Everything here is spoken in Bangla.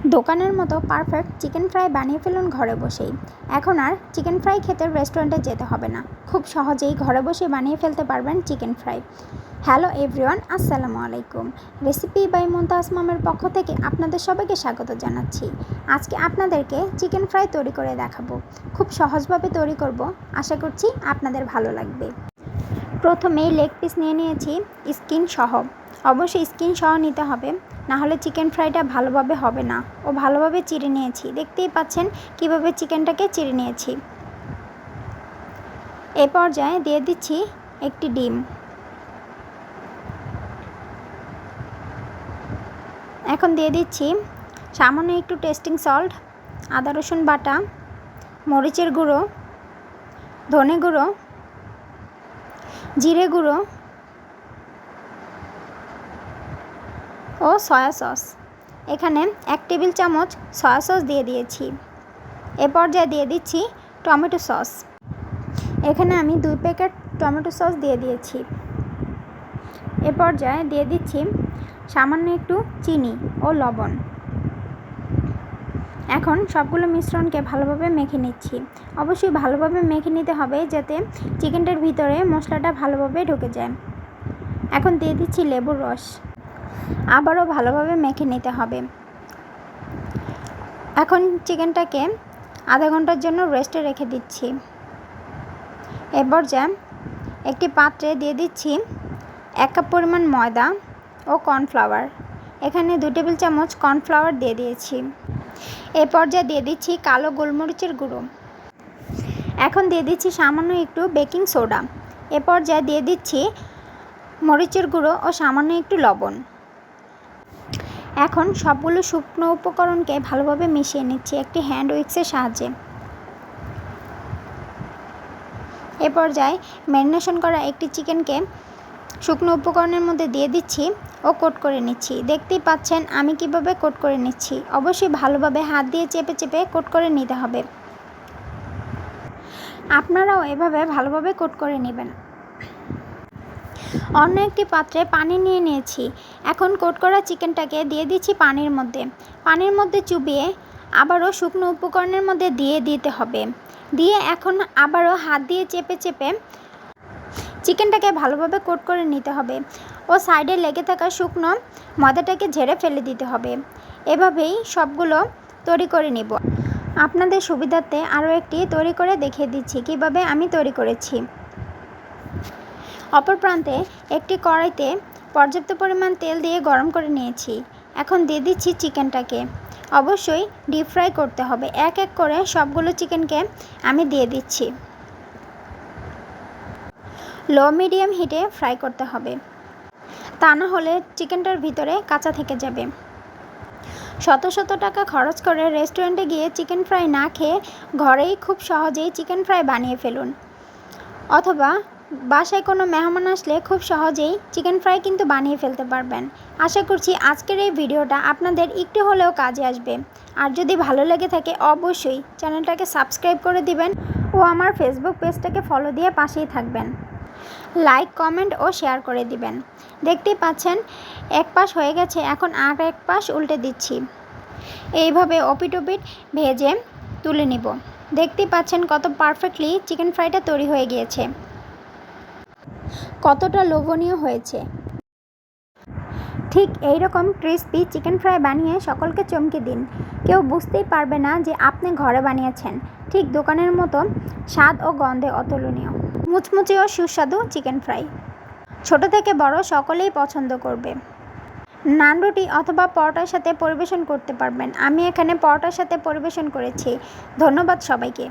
দোকানের মতো পারফেক্ট চিকেন ফ্রাই বানিয়ে ফেলুন ঘরে বসেই। এখন আর চিকেন ফ্রাই খেতে রেস্টুরেন্টে যেতে হবে না। খুব সহজেই ঘরে বসে বানিয়ে ফেলতে পারবেন চিকেন ফ্রাই। হ্যালো এভরিওয়ান, আসসালামু আলাইকুম। রেসিপি বাই মুমতাজ মামের পক্ষ থেকে আপনাদের সবাইকে স্বাগত জানাচ্ছি। আজকে আপনাদেরকে চিকেন ফ্রাই তৈরি করে দেখাবো। খুব সহজভাবে তৈরি করব, আশা করছি আপনাদের ভালো লাগবে। প্রথমেই লেগ পিস নিয়ে নিয়েছি স্কিন সহ। অবশ্যই স্কিন সহ নিতে হবে, না হলে চিকেন ফ্রাইটা ভালোভাবে হবে না। ও ভালোভাবে চিড়ে নিয়েছি, দেখতেই পাচ্ছেন কিভাবে চিকেনটাকে চিড়ে নিয়েছি। এ পর্যায়ে দিয়ে দিচ্ছি একটি ডিম। এখন দিয়ে দিচ্ছি সামান্য একটু টেস্টিং সল্ট, আদা রসুন বাটা, মরিচের গুঁড়ো, ধনে গুঁড়ো, জিরে গুঁড়ো ও সয়া সস। এখানে 1 টেবিল চামচ সয়া সস দিয়ে দিয়েছি। এ পর্যায়ে দিয়ে দিচ্ছি টমেটো সস। এখানে আমি 2 প্যাকেট টমেটো সস দিয়ে দিয়েছি। এ পর্যায়ে দিয়ে দিচ্ছি সামান্য একটু চিনি ও লবণ। এখন সবগুলো মিশ্রণকে ভালোভাবে মেখে নিচ্ছি। অবশ্যই ভালোভাবে মেখে নিতে হবে যাতে চিকেনটার ভিতরে মশলাটা ভালোভাবে ঢুকে যায়। এখন দিয়ে দিচ্ছি লেবুর রস। আবারও ভালোভাবে মেখে নিতে হবে। এখন চিকেনটাকে আধা ঘন্টার জন্য রেস্টে রেখে দিচ্ছি। এ পর্যায়ে একটি পাত্রে দিয়ে দিচ্ছি 1 কাপ পরিমাণ ময়দা ও কর্নফ্লাওয়ার। এখানে 2 টেবিল চামচ কর্নফ্লাওয়ার দিয়ে দিয়েছি। এ পর্যায়ে দিয়ে দিচ্ছি কালো গোলমরিচের গুঁড়ো। এখন দিয়ে দিচ্ছি সামান্য একটু বেকিং সোডা। এ পর্যায়ে দিয়ে দিচ্ছি মরিচের গুঁড়ো ও সামান্য একটু লবণ। এখন সবগুলো শুকনো উপকরণকে ভালোভাবে মিশিয়ে নিচ্ছি একটি হ্যান্ড উইক্সের সাহায্যে। এ পর্যায়ে ম্যারিনেশন করা একটি চিকেনকে শুকনো উপকরণের মধ্যে দিয়ে দিচ্ছি ও কোট করে নিচ্ছি। দেখতেই পাচ্ছেন আমি কিভাবে কোট করে নিচ্ছি। অবশ্যই ভালোভাবে হাত দিয়ে চেপে চেপে কোট করে নিতে হবে। আপনারাও এভাবে ভালোভাবে কোট করে নেবেন। অন্য একটি পাত্রে পানি নিয়ে নিয়েছি। এখন কোট করা চিকেনটাকে দিয়ে দিচ্ছি পানির মধ্যে। পানির মধ্যে চুবিয়ে আবারও শুকনো উপকরণের মধ্যে দিয়ে দিতে হবে। দিয়ে এখন আবারও হাত দিয়ে চেপে চেপে চিকেনটাকে ভালোভাবে কোট করে নিতে হবে ও সাইডে লেগে থাকা শুকনো ময়দাটাকে ঝেড়ে ফেলে দিতে হবে। এভাবেই সবগুলো তৈরি করে নিব। আপনাদের সুবিধার্থে আরও একটি তৈরি করে দেখিয়ে দিচ্ছি কিভাবে আমি তৈরি করেছি। অপর প্রান্তে একটি কড়াইতে পর্যাপ্ত পরিমাণ তেল দিয়ে গরম করে নিয়েছি। এখন দিয়ে দিচ্ছি চিকেনটাকে। অবশ্যই ডিপ ফ্রাই করতে হবে। এক এক করে সবগুলো চিকেনকে আমি দিয়ে দিচ্ছি। লো মিডিয়াম হিটে ফ্রাই করতে হবে, তা না হলে চিকেনটার ভিতরে কাঁচা থেকে যাবে। শত শত টাকা খরচ করে রেস্টুরেন্টে গিয়ে চিকেন ফ্রাই না খেয়ে ঘরেই খুব সহজেই চিকেন ফ্রাই বানিয়ে ফেলুন। অথবা বাসায় কোনো মেহমান আসলে খুব সহজেই চিকেন ফ্রাই কিন্তু বানিয়ে ফেলতে পারবেন। আশা করছি আজকের এই ভিডিওটা আপনাদের একটু হলেও কাজে আসবে। আর যদি ভালো লেগে থাকে অবশ্যই চ্যানেলটাকে সাবস্ক্রাইব করে দিবেন ও আমার ফেসবুক পেজটাকে ফলো দিয়ে পাশেই থাকবেন। লাইক, কমেন্ট ও শেয়ার করে দিবেন। দেখতেই পাচ্ছেন এক পাশ হয়ে গেছে, এখন আর এক পাশ উল্টে দিচ্ছি। এইভাবে ওপিট ওপিট ভেজে তুলে নিব। দেখতেই পাচ্ছেন কত পারফেক্টলি চিকেন ফ্রাইটা তৈরি হয়ে গিয়েছে, কতটা লোভনীয় হয়েছে। ঠিক এই রকম ক্রিসপি চিকেন ফ্রাই বানিয়ে সকলকে চমকে দিন। কেউ বুঝতেই পারবে না যে আপনি ঘরে বানিয়েছেন। ঠিক দোকানের মতো স্বাদ ও গন্ধে অতুলনীয়, মুচমুচে ও সুস্বাদু চিকেন ফ্রাই ছোট থেকে বড় সকলেই পছন্দ করবে। নান, রুটি অথবা পরোটার সাথে পরিবেশন করতে পারবেন। আমি এখানে পরোটার সাথে পরিবেশন করেছি। ধন্যবাদ সবাইকে।